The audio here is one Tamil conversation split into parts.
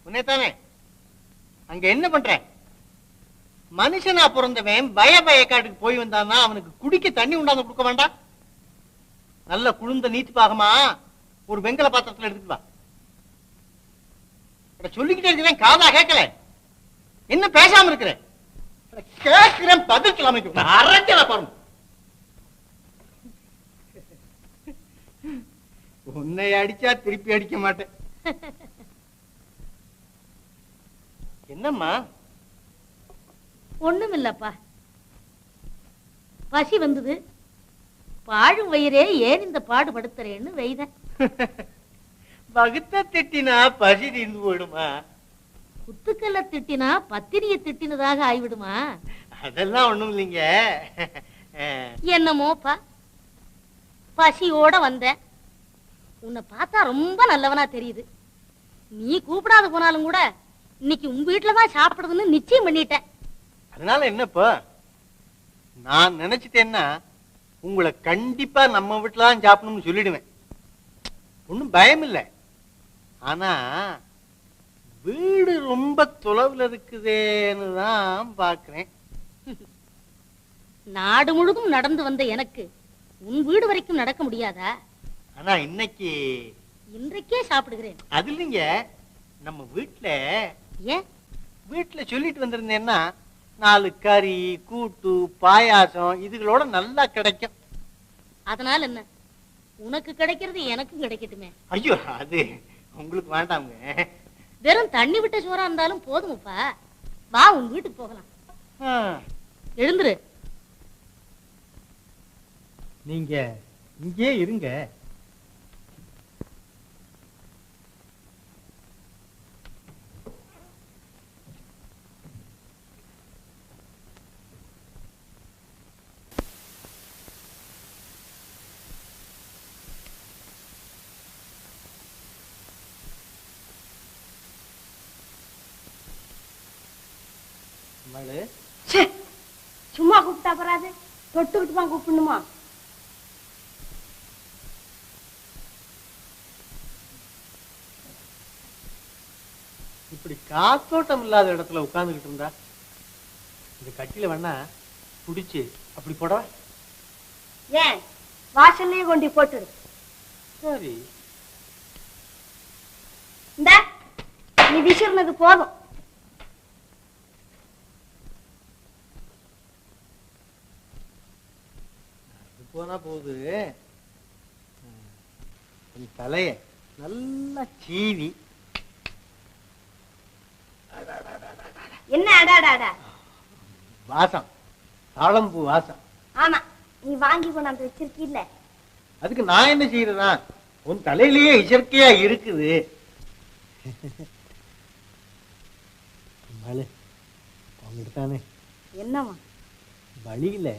உன்னைத்தானே அங்க என்ன பண்ற? மனுஷனா பிறந்தவன் பயக்காட்டுக்கு போய் வந்தான்னா அவனுக்கு குடிக்க தண்ணி உண்டாந்து கொடுக்க வேண்டாம்? நல்ல குழுந்த நீத்து பாகமா ஒரு வெங்கல பாத்திரத்துல எடுத்துட்டு வா. சொல்லிக்கிட்டே இருக்கிறேன், காதா கேட்கல. என்ன பேசாம இருக்கிற? கேட்கிறேன், பதில் சொல்லாம அரைச்சல பாருங்க. உன்னை அடிச்சா திருப்பி அடிக்க மாட்டேன். என்னம்மா? ஒண்ணும் இல்லப்பா, பசி வந்தது. பாழும் வயிறே ஏன் இந்த பாடுபடுத்துறேன்னு வைத. வகுத்த திட்டினா பசி தீர்ந்து போயிடுமா? குத்துக்கல்ல திட்டினா பத்தினிய திட்டினதாக ஆய்விடுமா? அதெல்லாம் ஒண்ணும் இல்லைங்க. என்னமோப்பா, பசியோட வந்தேன். உன்னை பார்த்தா ரொம்ப நல்லவனா தெரியுது. நீ கூப்பிடாத போனாலும் கூட இன்னைக்கு உங்க வீட்டுலதான் சாப்பிடுறதுன்னு நிச்சயம் பண்ணிட்டேன். அதனால என்னப்பா, நான் நினைச்சிட்டேன்னா உங்களை கண்டிப்பா நம்ம வீட்டுலதான் சாப்பிடணும்னு சொல்லிடுவேன். ஒன்னும் பயம் இல்லை. ஆனா வீடு ரொம்ப தொலைவில் இருக்குதேன்னு தான் பாக்குறேன். நாடு முழுதும் நடந்து வந்த எனக்கு உன் வீடு வரைக்கும் நடக்க முடியாதா? ஆனா இன்றைக்கே சாப்பிடுகிறேன். அது இல்லைங்க, நம்ம வீட்டுல வீட்டுல சொல்லிட்டு வந்திருந்தேன்னா 4 கறி, கூட்டு, பாயாசம் இதுகளோட நல்லா கிடைக்கும். அதனால என்ன, உனக்கு கிடைக்கிறது எனக்கும் கிடைக்கட்டுமே. ஐயோ, அது உங்களுக்கு வேண்டாங்க. வெறும் தண்ணி விட்ட சோறா இருந்தாலும் போதும்ப்பா. வா, உன் வீட்டுக்கு போகலாம். எழுந்துரு. நீங்க இங்கே இருங்க. சும்மா கூப்பிட்டா பராது, தொட்டுக்கிட்டு தான் கூப்பிடணுமா? இப்படி காத்தோட்டம் இல்லாத இடத்துல உட்கார்ந்துகிட்டு இருந்தா இந்த கட்டில வேணா புடிச்சு அப்படி போட. ஏன் வாசல்லே கொண்டு போட்டுடு. சரி, இந்த நீ விசிறினது போதும். போனா போகுது. தலைய நல்லா சீவி. என்ன அடாடா வாசம், தாழம்பூ வாசம். ஆமா, நீ வாங்கி கொண்டாந்து வச்சிருக்கீல்ல. அதுக்கு நான் என்ன செய்யறதா? உன் தலையிலேயே இயற்கையா இருக்குது. தானே என்னவா? வழியில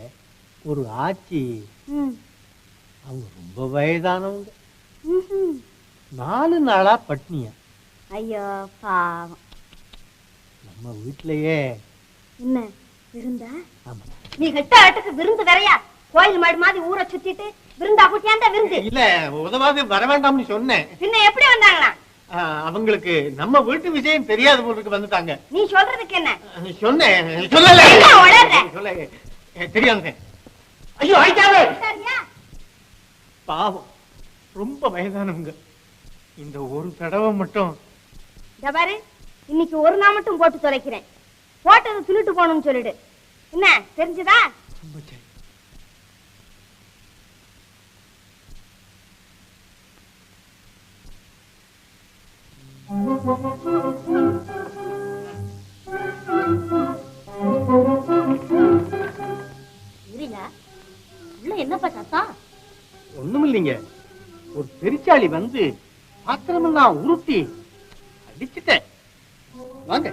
ஒரு ஆச்சி, அவங்க ரொம்ப வயதானவங்க, 4 நாளா பட்னியா. ஐயோ பாவம். நம்ம வீட்லயே என்ன விருந்தா? ஆமா. நீ கட்ட ஆட்டுக்கு விருந்து வேறையா? கோயில் மாடு மாதிரி ஊரை சுத்திட்டு விருந்தா கூட்டியாண்டா விருந்து? இல்ல, உதவாது வர வேண்டாம்னு சொன்னேன். பின்ன எப்படி வந்தாங்களா? அவங்களுக்கு நம்ம வீட்டு விஷயம் தெரியாத போலுக்கு வந்துட்டாங்க. நீ சொல்றதுக்கு என்ன? சொன்னேன். சொல்ல தெரியாதுங்க. ஐயோ, ஆயிட்டாவே. பாவம், ரொம்ப வயதானவங்க. இந்த ஒரு தடவை மட்டும் பாரு, இன்னைக்கு ஒரு நாள் மட்டும் போட்டு தொலைக்கிறேன். போட்டது துளிட்டு போகணும்னு சொல்லிடு. என்ன தெரிஞ்சதா? என்னப்பா சத்தம்? ஒண்ணும் இல்லைங்க, ஒரு பெருச்சாளி வந்து பாத்திரமெல்லாம் உருட்டி அடிச்சுட்டேன். வாங்க.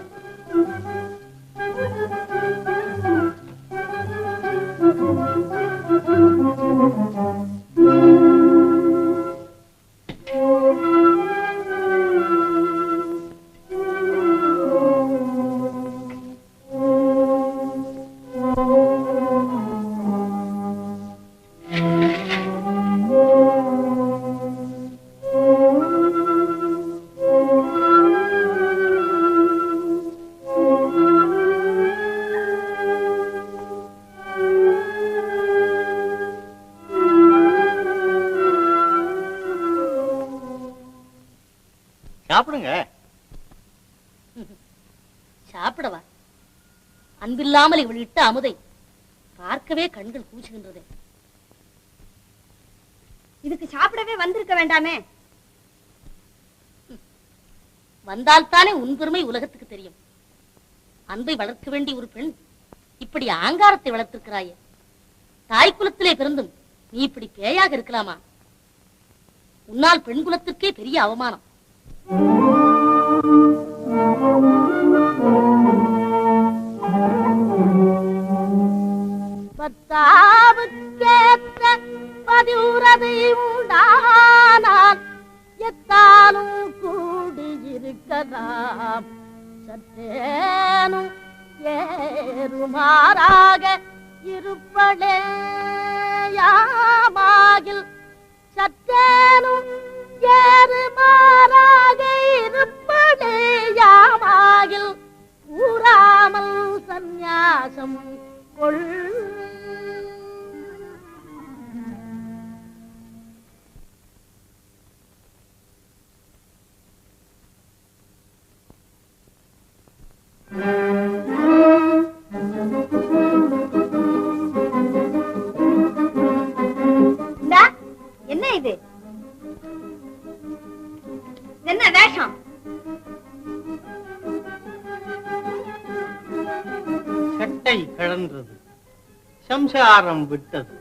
சாப்பிடுங்க. சாப்பிடவா? அன்பில்லாமல் இவள் இட்ட அமுதை பார்க்கவே கண்கள் கூச்சுகின்றதே. இதுக்கு சாப்பிடவே வந்திருக்க வேண்டாமே? வந்தால்தானே உன் பெருமை உலகத்துக்கு தெரியும். அன்பை வளர்க்க வேண்டிய ஒரு பெண் இப்படி ஆங்காரத்தை வளர்த்திருக்கிறாயே. தாய் குலத்திலே பிறந்தும் நீ இப்படி பேயாக இருக்கலாமா? உன்னால் பெண் குலத்திற்கே பெரிய அவமானம். பத்தாவுக்கேற்ற பதிவுறதை உண்டானால் எத்தாலும் கூடியிருக்கலாம். சற்றேனும் ஏறுமாறாக இருப்படேயாமாகில் சற்றேனும் ஏறுமாறாக இருப்படேயாமாகில் கூறாமல் சந்நியாசம் கொள். என்ன இது? என்ன வேஷம்? சட்டை கழன்றது, சம்சாரம் விட்டது.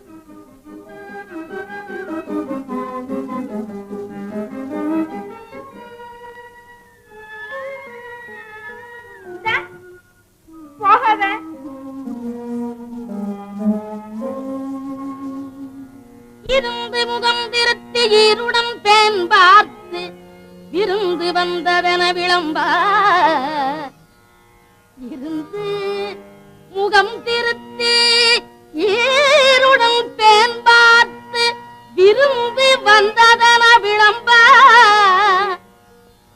போகாத. இருந்து முகம் திருத்தி ஈருடன் பெண் பார்த்து விருந்து வந்ததென விளம்ப. இருந்து முகம் திருத்தி ஈருடன் பெண் பார்த்து விருந்து வந்ததென விளம்ப.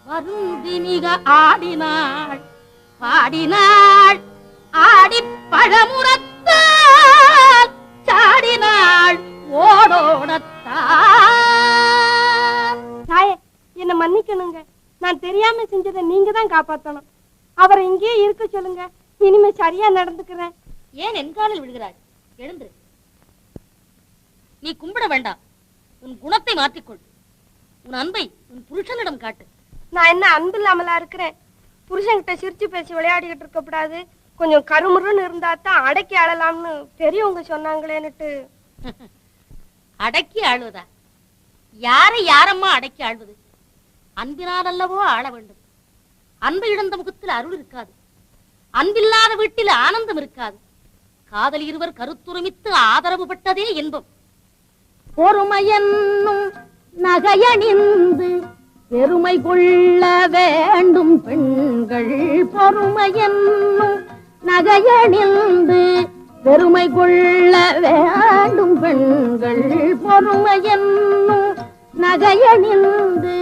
வருந்தி மிக ஆடினாள் பாடினாள் ஆடி பழமுறத்தாள் சாடினாள் ஓடோடத்தான். தாயே, என்ன மன்னிக்கணுங்க. நான் தெரியாம செஞ்சதை நீங்க தான் காப்பாத்தணும். அவரை இங்கேயே இருக்க சொல்லுங்க. இனிமே சரியா நடந்துக்கிறேன். ஏன் என் காலில் விழுகிறாய்? எழுந்து. நீ கும்பிட வேண்டாம். உன் குணத்தை மாற்றிக்கொள். உன் அன்பை உன் புருஷனிடம் காட்டு. நான் என்ன அன்பு இல்லாமலா இருக்கிறேன்? புருஷன்கிட்ட சிரிச்சு பேசி விளையாடிக்கிட்டு இருக்க கூடாது. கொஞ்சம் கருமுருன்னு இருந்தா தான் அடக்கி ஆளலாம்னு பெரியவங்க சொன்னாங்களேன்னுட்டு. அடக்கி ஆளுவதா? யாரை யாரம்மா அடக்கி ஆள்வது? அன்பினால் அல்லவோ ஆள வேண்டும். அன்பை இழந்த முகத்தில் அருள் இருக்காது. அன்பில்லாத வீட்டில் ஆனந்தம் இருக்காது. காதல் இருவர் கருத்துரிமித்து ஆதரவு பட்டதே இன்பம். பொறுமையென்னும் நகையணிந்து பெருமை கொள்ள வேண்டும் பெண்கள். பொறுமையென்னும் நகையணிந்து பெருமை கொள்ள வேண்டும் பெண்கள். பொறுமையென்னும் நகையணிந்து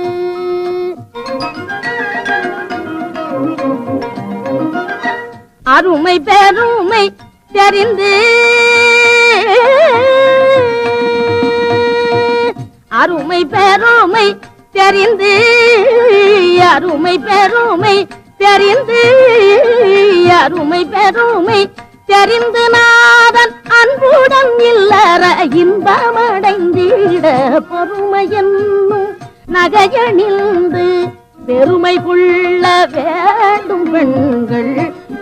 அருமை பெருமை தெரிந்து அருமை பெருமை தெரிந்து அருமை பெருமை தெரிந்து அருமை பெருமை தெரிந்து நாதன் அன்புடன் இல்லற இன்பமடைந்திட பொறுமையென்னும் நகையணிந்து பெருமை கொள்ள வேண்டும் பெண்கள்.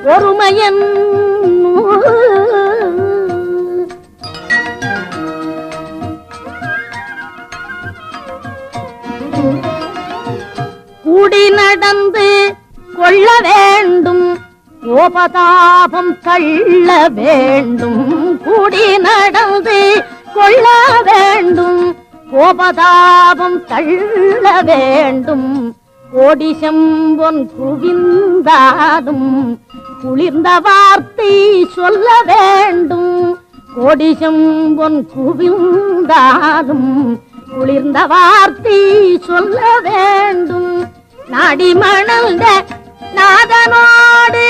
பொறுமையென்னும் கூடி நடந்து கொள்ள வேண்டும் கோபதாபம் தள்ள வேண்டும். கூடி நடந்து கொள்ள வேண்டும் கோபதாபம் தள்ள வேண்டும். கோடி செம்பொன் குவிந்தாடும் குளிர்ந்த வார்த்தை சொல்ல வேண்டும். கோடி செம்பொன் குவிந்தாடும் குளிர்ந்த வார்த்தை சொல்ல வேண்டும். நாடி மணந்த நாதனோடு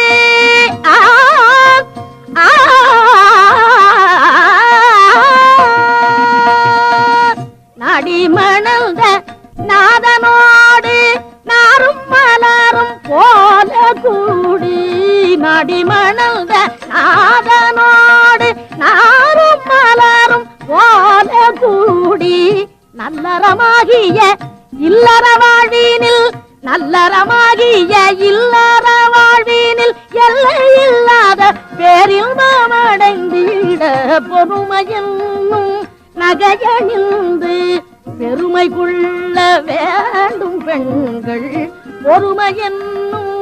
நாடி மணந்த நாதனோடு நாரும் மலரும் போல கூடி நடிமணந்த நாதனோடு நாரும் மலரும் போல கூடி நல்லறமாகிய இல்லற வாழ்வினில் நல்லறமாகிய இல்லற வாழ்வினில் எல்லை இல்லாத பேரில்பமடைந்திட பொறுமையென்னும் நகையணிந்து பெருமை கொள்ள வேண்டும் பெண்கள் பொறுமையென்னும்